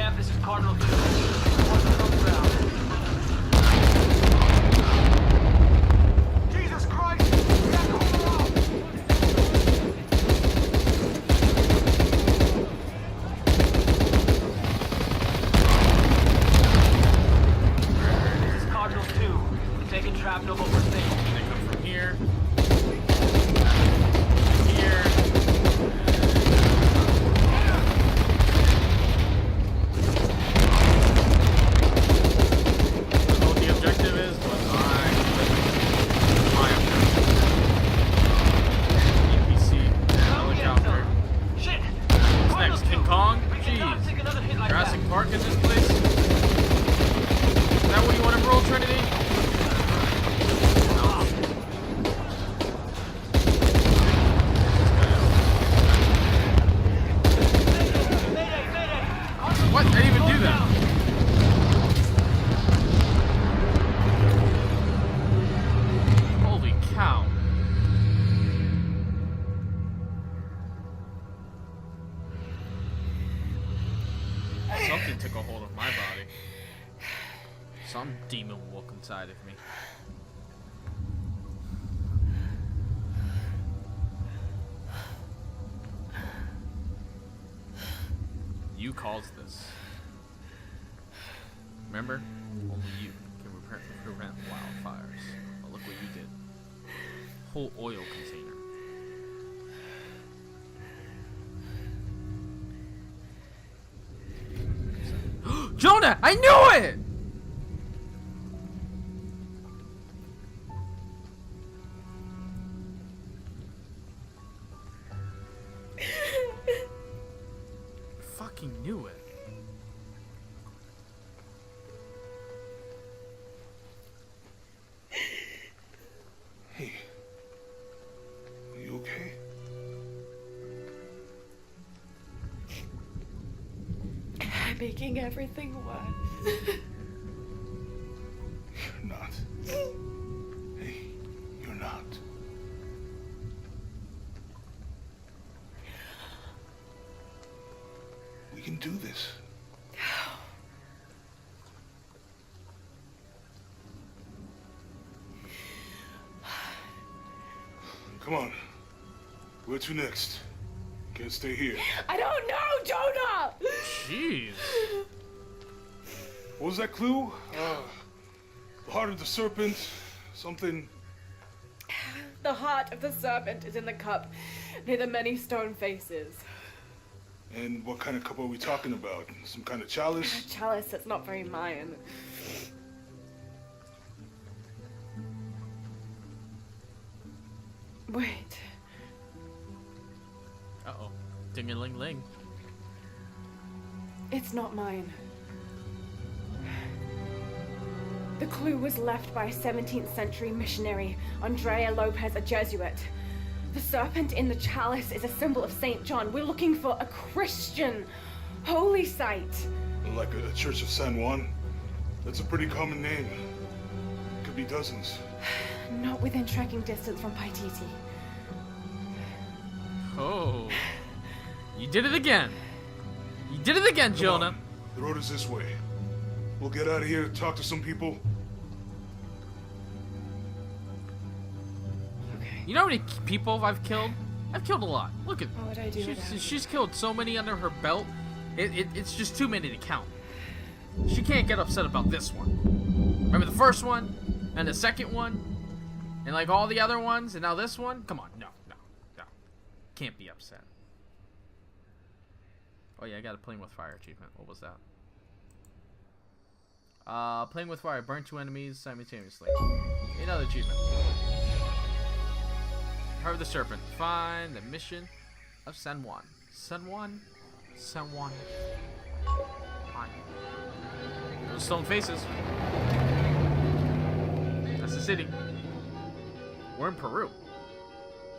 Kev, this is Cardinal 2. What's the ground? Jesus Christ! We have to hold out! This is Cardinal 2. We're taking trap Nova for things. They come from here. Here. Objective is, but my EPC helicopter. Shit! What's next? King Kong? Jeez. Jurassic Park in this place? Is that what you want to roll, Trinity? No. What? I didn't even do that. Cow. Something took a hold of my body. Some demon woke inside of me. You caused this. Remember? Only you can prevent wildfires. But look what you did. Whole oil container. Jonah! I knew it! Fucking knew it. Hey. Are you okay? I'm making everything worse. You're not. Hey, you're not. We can do this. Come on. Where to next? Can't stay here. I don't know, Jonah! Jeez. What was that clue? The heart of the serpent. Something. The heart of the serpent is in the cup near the many stone faces. And what kind of cup are we talking about? Some kind of chalice? A chalice that's not very Mayan. Wait. Uh-oh. Ding-a-ling-ling. It's not mine. The clue was left by a 17th century missionary, Andrea Lopez, a Jesuit. The serpent in the chalice is a symbol of St. John. We're looking for a Christian holy site. Like a Church of San Juan? That's a pretty common name. Could be dozens. Not within tracking distance from Paititi. Oh. You did it again. You did it again, Jonah. On. The road is this way. We'll get out of here, talk to some people. Okay. You know how many people I've killed? I've killed a lot. Look at What would I do without she's killed so many under her belt. It's just too many to count. She can't get upset about this one. Remember the first one? And the second one? And like all the other ones? And now this one? Come on. No. Can't be upset. Oh yeah, I got a Playing with Fire achievement. What was that? Playing with Fire. Burn 2 enemies simultaneously. Another achievement. Heart of the Serpent. Find the mission of San Juan. San Juan? San Juan. Hi. Those stone faces. That's the city. We're in Peru.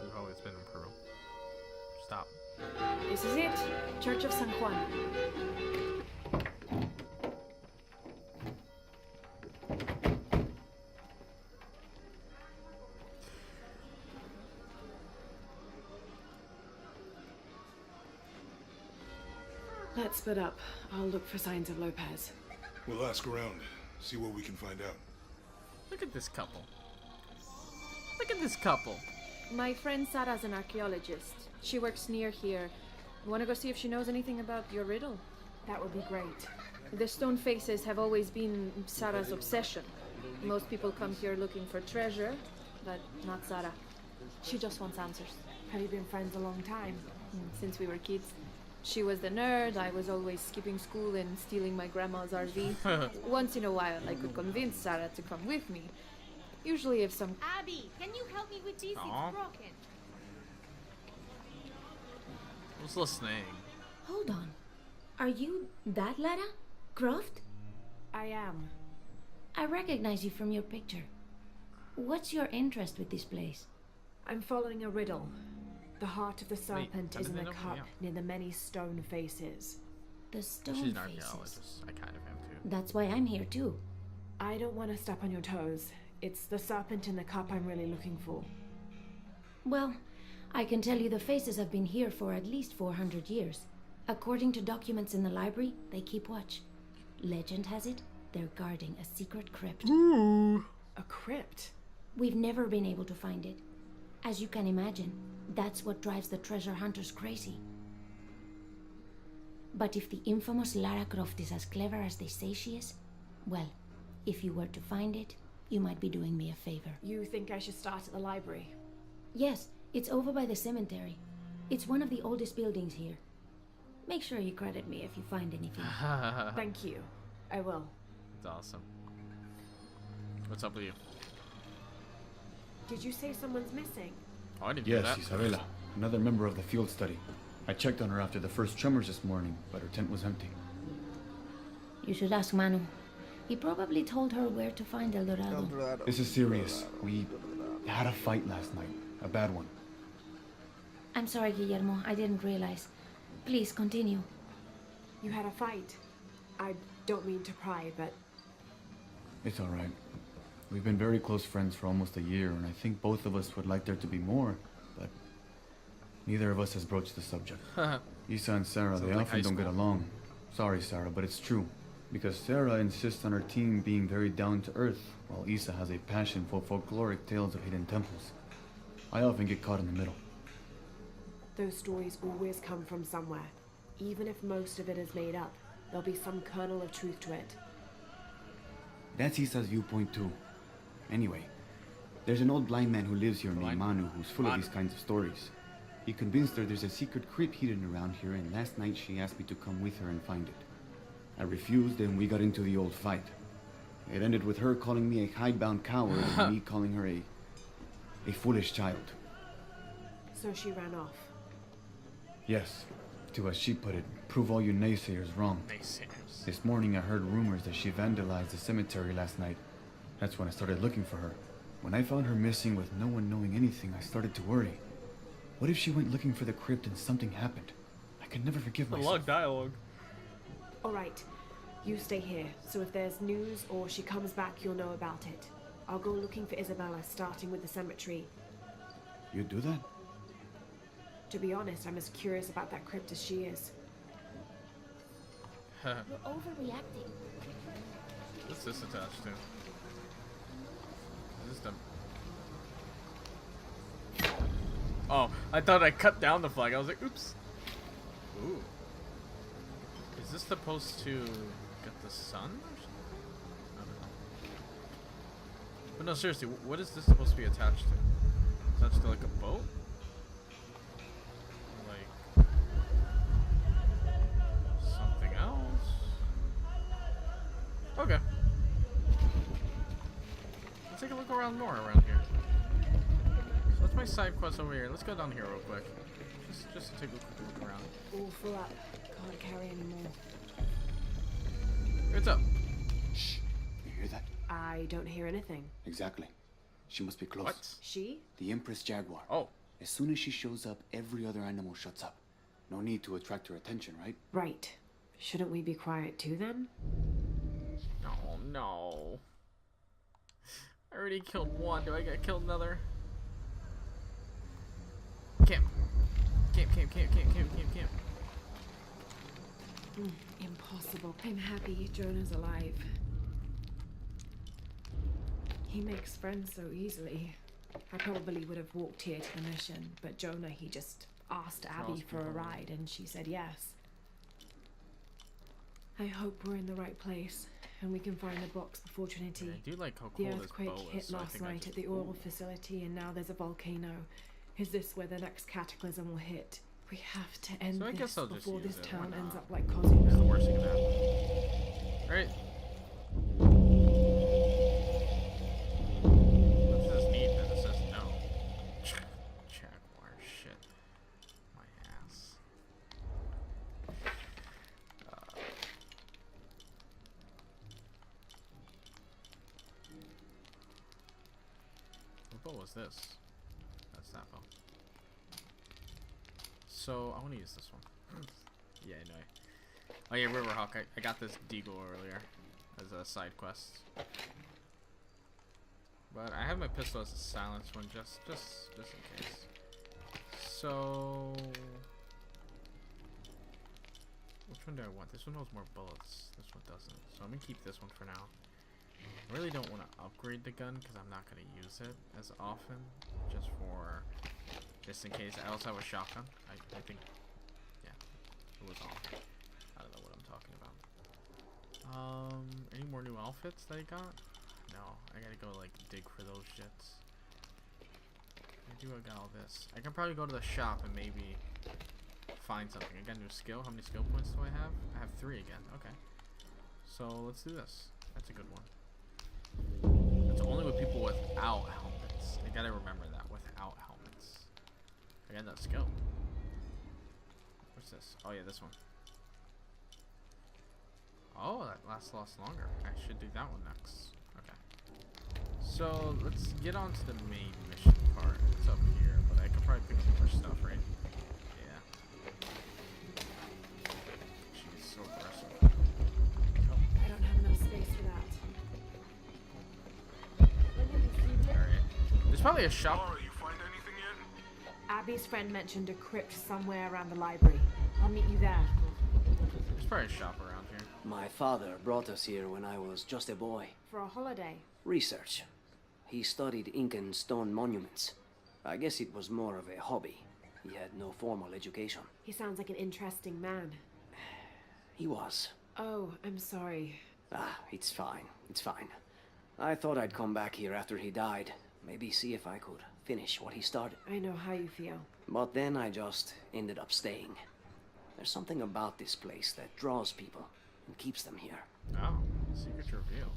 We've always been in Peru. Stop. This is it. Church of San Juan. Let's split up. I'll look for signs of Lopez. We'll ask around, see what we can find out. Look at this couple. Look at this couple. My friend Sarah's an archaeologist. She works near here. You want to go see if she knows anything about your riddle? That would be great. The stone faces have always been Sarah's obsession. Most people come here looking for treasure, but not Sarah. She just wants answers. Have you been friends a long time? Since we were kids. She was the nerd, I was always skipping school and stealing my grandma's RV. Once in a while, I could convince Sarah to come with me. Usually if some... Abby, can you help me with this? Aw. It's broken. Who's listening? Hold on. Are you that Lara? Croft? I am. I recognize you from your picture. What's your interest with this place? I'm following a riddle. The heart of the serpent how is did in they a know? cup Yeah. near the many stone faces. The stone She's an faces. archaeologist. I kind of am too. That's why I'm here too. I don't want to step on your toes. It's the serpent in the cup I'm really looking for. Well, I can tell you the faces have been here for at least 400 years. According to documents in the library, they keep watch. Legend has it, they're guarding a secret crypt. A crypt? We've never been able to find it. As you can imagine, that's what drives the treasure hunters crazy. But if the infamous Lara Croft is as clever as they say she is, well, if you were to find it, you might be doing me a favor. You think I should start at the library? Yes, it's over by the cemetery. It's one of the oldest buildings here. Make sure you credit me if you find anything. Thank you. I will. That's awesome. What's up with you? Did you say someone's missing? Oh, I didn't do Yes, that. Isabella, another member of the field study. I checked on her after the first tremors this morning, but her tent was empty. You should ask Manu. He probably told her where to find El Dorado. This is serious. We had a fight last night. A bad one. I'm sorry, Guillermo. I didn't realize. Please continue. You had a fight. I don't mean to pry, but It's alright. We've been very close friends for almost a year, and I think both of us would like there to be more, but neither of us has broached the subject. Isa and Sarah, they Sounds like often high don't get school. along. Sorry, Sarah, but it's true. Because Sarah insists on her team being very down to earth, while Isa has a passion for folkloric tales of hidden temples. I often get caught in the middle. those stories always come from somewhere. Even if most of it is made up, there'll be some kernel of truth to it. That's Isa's viewpoint too. Anyway, there's an old blind man who lives here named Manu who's full of these kinds of stories. He convinced her there's a secret crypt hidden around here, and last night she asked me to come with her and find it. I refused, and we got into the old fight. It ended with her calling me a hidebound coward and me calling her a foolish child. So she ran off. Yes, to as she put it, prove all you naysayers wrong. Naysayers. This morning I heard rumors that she vandalized the cemetery last night. That's when I started looking for her. When I found her missing with no one knowing anything, I started to worry. What if she went looking for the crypt and something happened? I could never forgive A myself. long dialogue. Alright, you stay here, so if there's news or she comes back, you'll know about it. I'll go looking for Isabella, starting with the cemetery. You do that? To be honest, I'm as curious about that crypt as she is. You're overreacting. What's this attached to? Is this the... Oh, I thought I cut down the flag. I was like, oops. Ooh. Is this supposed to get the sun or something? I don't know. But no, seriously, what is this supposed to be attached to? Attached to like a boat? Like something else? Okay. Let's take a look around more around here. So that's my side quest over here. Let's go down here real quick. Just to take a quick look around. All full up. Can't carry anymore. What's up? Shh. You hear that? I don't hear anything. Exactly. She must be close. What? She? The Empress Jaguar. Oh. As soon as she shows up, every other animal shuts up. No need to attract her attention, right? Right. Shouldn't we be quiet too then? Oh no. I already killed one. Do I get killed another? Camp. Camp. Impossible. I'm happy Jonah's alive. He makes friends so easily. I probably would have walked here to the mission, but Jonah, he just asked Abby for a ride and she said yes. I hope we're in the right place and we can find the box before Trinity. I do like how The cool this earthquake bow hit is. So I last think I night just at the oil facility and now there's a volcano. Is this where the next cataclysm will hit? We have to end So I this guess I'll just before use this it, why town ends not? up like It's Cosmos. the worst thing that happen. Alright. What does this need then? It says no. Jaguar shit. My ass. What bow was this? That's that bow. So, I want to use this one. Yeah, I know. Oh yeah, Riverhawk. I got this Deagle earlier as a side quest. But I have my pistol as a silenced one just in case. So, which one do I want? This one has more bullets. This one doesn't. So I'm gonna keep this one for now. I really don't want to upgrade the gun because I'm not gonna use it as often. Just in case. I also have a shotgun. I think, yeah, it was on. I don't know what I'm talking about. Any more new outfits that I got? No, I gotta go like dig for those shits. I got all this. I can probably go to the shop and maybe find something. I got a new skill. How many skill points do I have? I have 3 again. Okay. So let's do this. That's a good one. It's only with people without helmets. I gotta remember that. Without helmets. Again, that skill. What's this? Oh yeah, this one. Oh, that lasts longer. I should do that one next. Okay. So let's get on to the main mission part. It's up here, but I could probably pick up more stuff, right? Yeah. She's so aggressive. I don't have enough space for that. Alright. There's probably a shop. Laura, you find anything yet? Abby's friend mentioned a crypt somewhere around the library. I'll meet you there. There's probably a shop around here. My father brought us here when I was just a boy. For a holiday. Research. He studied Incan stone monuments. I guess it was more of a hobby. He had no formal education. He sounds like an interesting man. He was. Oh, I'm sorry. Ah, it's fine. It's fine. I thought I'd come back here after he died. Maybe see if I could finish what he started. I know how you feel. But then I just ended up staying. There's something about this place that draws people and keeps them here. Oh, secret reveal.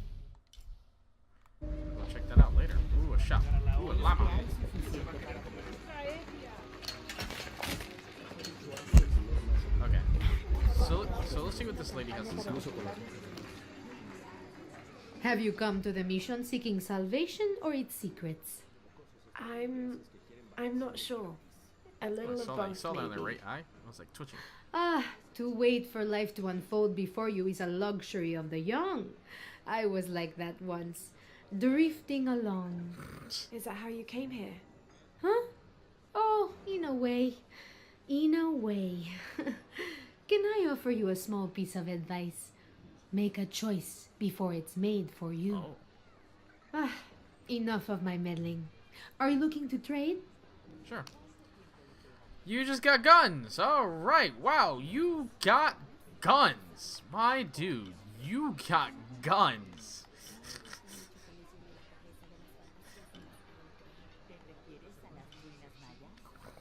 We'll check that out later. Ooh, a shop. Ooh, a llama. Okay. So let's see what this lady has to say. Have you come to the mission seeking salvation or its secrets? I'm not sure. A little of You both, saw that on the maybe. right eye? I was like twitching. Ah, to wait for life to unfold before you is a luxury of the young. I was like that once, drifting along. Is that how you came here? Huh? Oh, in a way. In a way. Can I offer you a small piece of advice? Make a choice before it's made for you. Oh. Ah, enough of my meddling. Are you looking to trade? Sure. You just got guns. All right. Wow, you got guns. My dude, you got guns.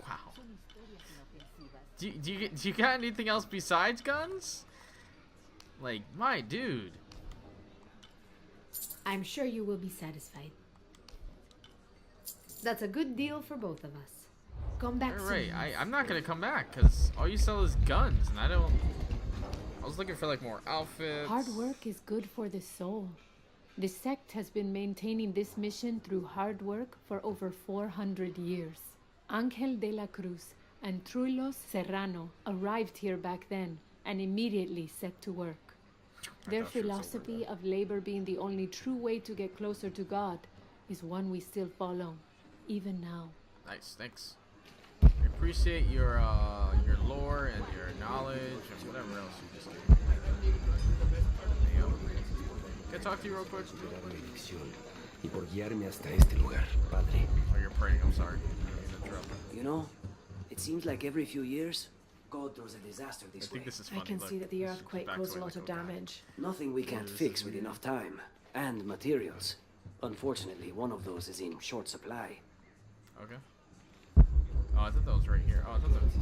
Wow. Do you got anything else besides guns? Like, my dude. I'm sure you will be satisfied. That's a good deal for both of us. Come back You're right. soon. I'm not gonna come back because all you sell is guns, and I don't. I was looking for like more outfits. Hard work is good for the soul. The sect has been maintaining this mission through hard work for over 400 years. Angel de la Cruz and Truilos Serrano arrived here back then and immediately set to work. Their philosophy of labor being the only true way to get closer to God is one we still follow, even now. Nice, thanks. I appreciate your lore and your knowledge and whatever else you just do. Can I talk to you real quick? Y por guiarme hasta este lugar, padre. Oh, you're praying. I'm sorry. You know, it seems like every few years, God throws a disaster this way. This is I funny. can Look, see that the this is earthquake back caused to a where lot the of code died. damage. Nothing we can't fix with enough time and materials. Unfortunately, one of those is in short supply. Okay. Oh, I thought that was right here. Oh, I thought that was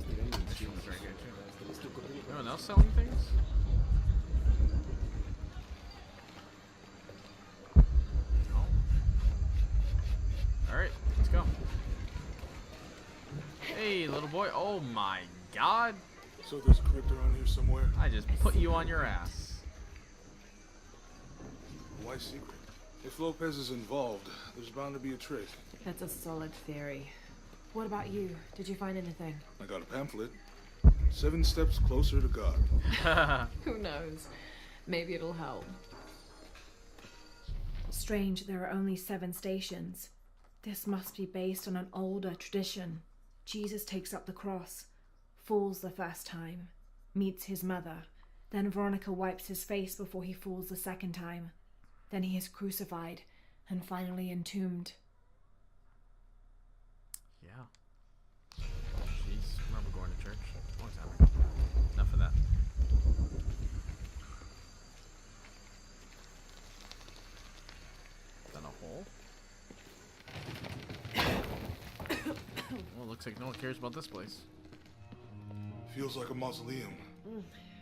right here too. Anyone else selling things? No. All right, let's go. Hey, little boy. Oh my God. So there's a crypt around here somewhere? I just put you on your ass. Why secret? If Lopez is involved, there's bound to be a trick. That's a solid theory. What about you? Did you find anything? I got a pamphlet. 7 steps closer to God. Who knows? Maybe it'll help. Strange, there are only 7 stations. This must be based on an older tradition. Jesus takes up the cross, falls the first time, meets his mother. Then Veronica wipes his face before he falls the second time. Then he is crucified and finally entombed. Yeah. Jeez, I remember going to church a long time ago. Enough of that. Is that a hole? Well, looks like no one cares about this place. Feels like a mausoleum.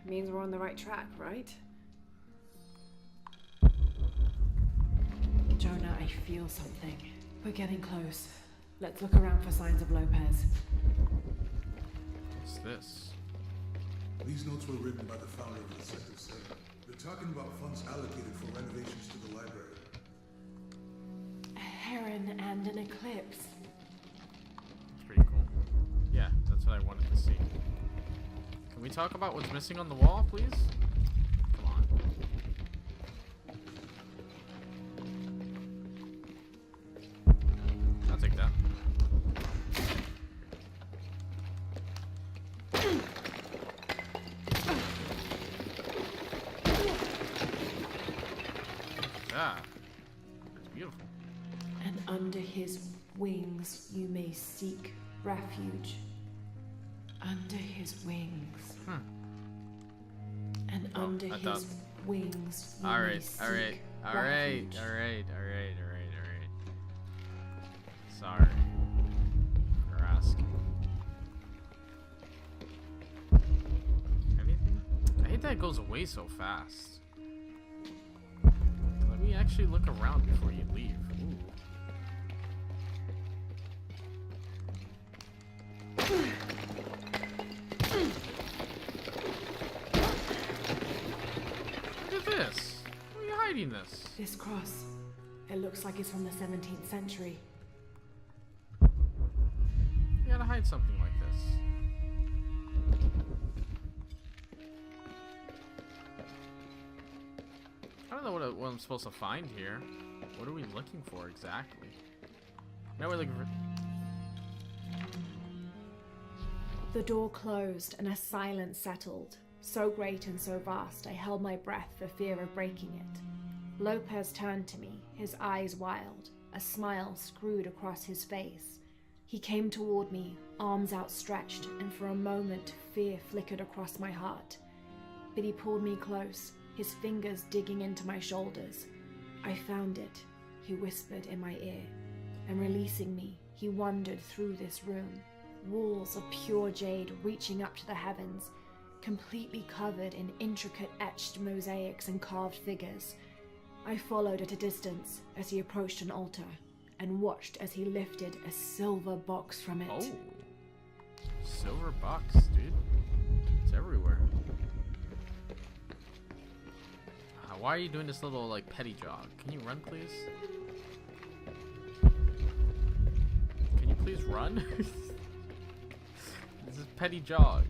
Means we're on the right track, right? Jonah, I feel something. We're getting close. Let's look around for signs of Lopez. What's this? These notes were written by the founder of the Sect of Seven. They're talking about funds allocated for renovations to the library. A heron and an eclipse. That's pretty cool. Yeah, that's what I wanted to see. Can we talk about what's missing on the wall, please? Come on. I'll take that. Yeah, it's beautiful. And under his wings you may seek refuge. Under his wings. And under his wings you may seek refuge. Alright. Sorry for asking. Anything? I hate that it goes away so fast. Let me actually look around before you leave. Ooh. Look at this. Where are you hiding this? This cross. It looks like it's from the 17th century. You gotta hide something like this. I don't know what I'm supposed to find here. What are we looking for exactly? Now we're looking for... The door closed and a silence settled. So great and so vast, I held my breath for fear of breaking it. Lopez turned to me, his eyes wild, a smile screwed across his face. He came toward me, arms outstretched, and for a moment fear flickered across my heart. But he pulled me close, his fingers digging into my shoulders. I found it, he whispered in my ear, and releasing me, he wandered through this room. Walls of pure jade reaching up to the heavens, completely covered in intricate etched mosaics and carved figures. I followed at a distance as he approached an altar, and watched as he lifted a silver box from it. Oh. Silver box, dude. It's everywhere. Why are you doing this little, like, petty jog? Can you run, please? Can you please run? This is petty jog.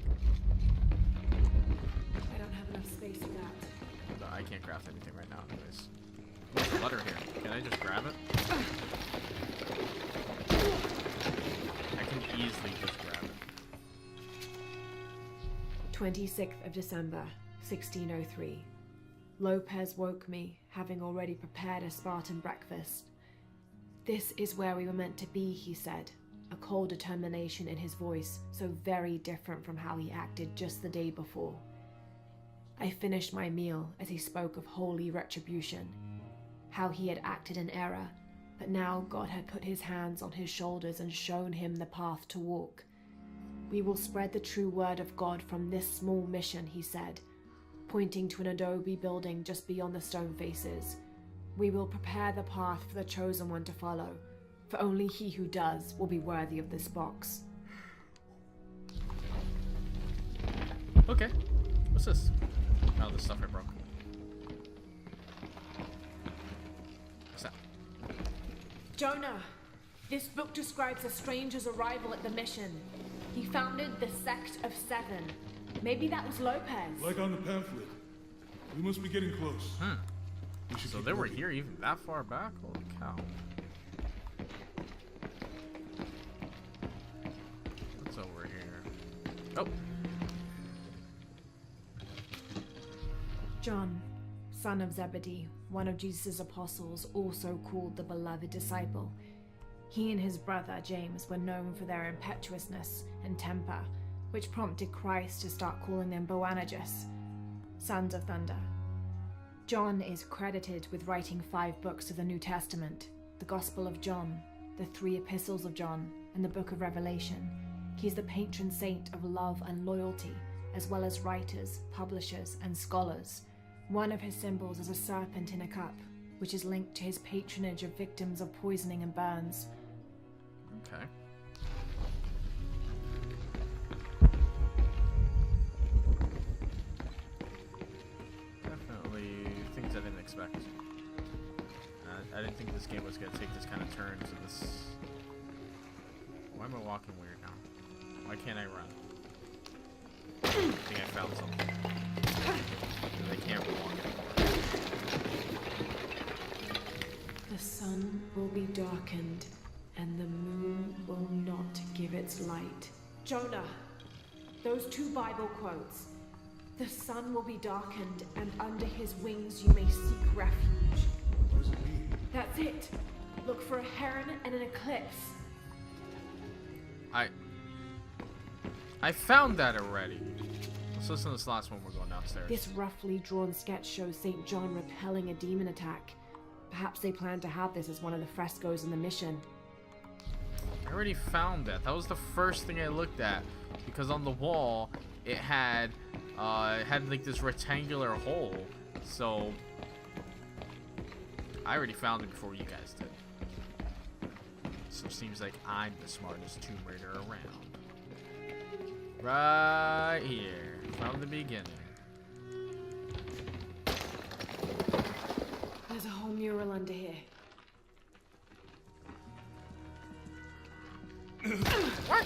I don't have enough space for that. No, I can't craft anything right now, anyways. There's butter here. Can I just grab it? I can easily just grab it. 26th of December, 1603. Lopez woke me, having already prepared a Spartan breakfast. This is where we were meant to be, he said, a cold determination in his voice, so very different from how he acted just the day before. I finished my meal as he spoke of holy retribution, how he had acted in error, but now God had put his hands on his shoulders and shown him the path to walk. We will spread the true word of God from this small mission, he said, pointing to an adobe building just beyond the stone faces. We will prepare the path for the chosen one to follow, for only he who does will be worthy of this box. Okay. What's this? Oh, the stuff I broke. What's that? Jonah, this book describes a stranger's arrival at the mission. He founded the Sect of Seven. Maybe that was Lopez. Like on the pamphlet. We must be getting close. So they were here even that far back? Holy cow. What's over here? Oh. John, son of Zebedee, one of Jesus' apostles, also called the beloved disciple. He and his brother James were known for their impetuousness and temper, which prompted Christ to start calling them Boanerges, sons of thunder. John is credited with writing 5 books of the New Testament, the Gospel of John, the 3 epistles of John, and the Book of Revelation. He's the patron saint of love and loyalty, as well as writers, publishers, and scholars. One of his symbols is a serpent in a cup, which is linked to his patronage of victims of poisoning and burns. Okay. Definitely things I didn't expect. I didn't think this game was going to take this kind of turn to this. Why am I walking weird now? Why can't I run? I think I found something. I can't walk anymore. The sun will be darkened, and the moon will not give its light. Jonah, those 2 Bible quotes. The sun will be darkened, and under his wings you may seek refuge. What does it mean? That's it. Look for a heron and an eclipse. I found that already. Let's listen to this last one. We're going downstairs. This roughly drawn sketch shows St. John repelling a demon attack. Perhaps they plan to have this as one of the frescoes in the mission. I already found that. That was the first thing I looked at, because on the wall it had like this rectangular hole. So I already found it before you guys did. So it seems like I'm the smartest Tomb Raider around. Right here, from the beginning. There's a whole mural under here. What?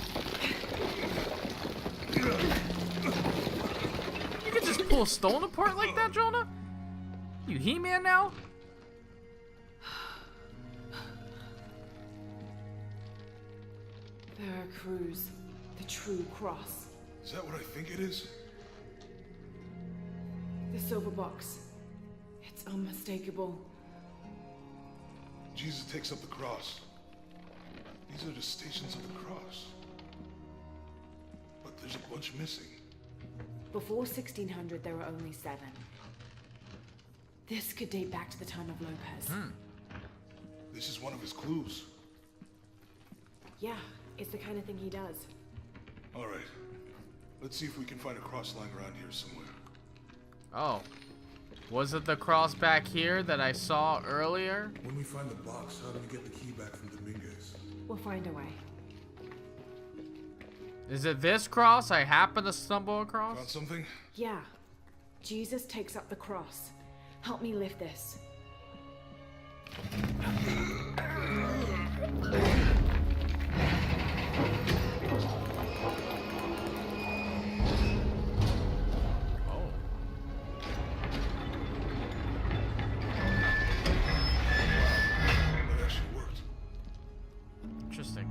You can just pull stone apart like that, Jonah? You He-Man now? Veracruz, the true cross. Is that what I think it is? The silver box. It's unmistakable. Jesus takes up the cross. These are the stations of the cross. But there's a bunch missing. Before 1600, there were only 7. This could date back to the time of Lopez. This is one of his clues. Yeah, it's the kind of thing he does. All right. Let's see if we can find a cross line around here somewhere. Oh. Was it the cross back here that I saw earlier? When we find the box, how do we get the key back from Dominguez? We'll find a way. Is it this cross I happen to stumble across? Found something? Yeah. Jesus takes up the cross. Help me lift this. Interesting.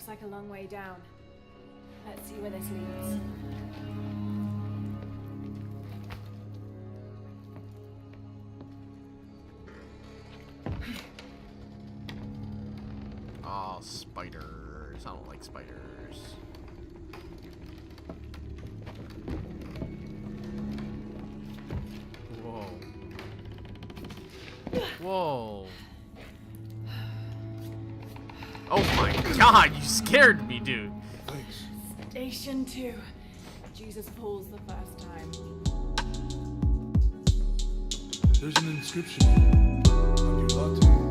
looks like a long way down. Let's see where this leads. Oh, spiders. I don't like spiders. Whoa. Whoa. Oh my god, you scared me, dude. Thanks. Station 2. Jesus falls the first time. There's an inscription here. On your latte.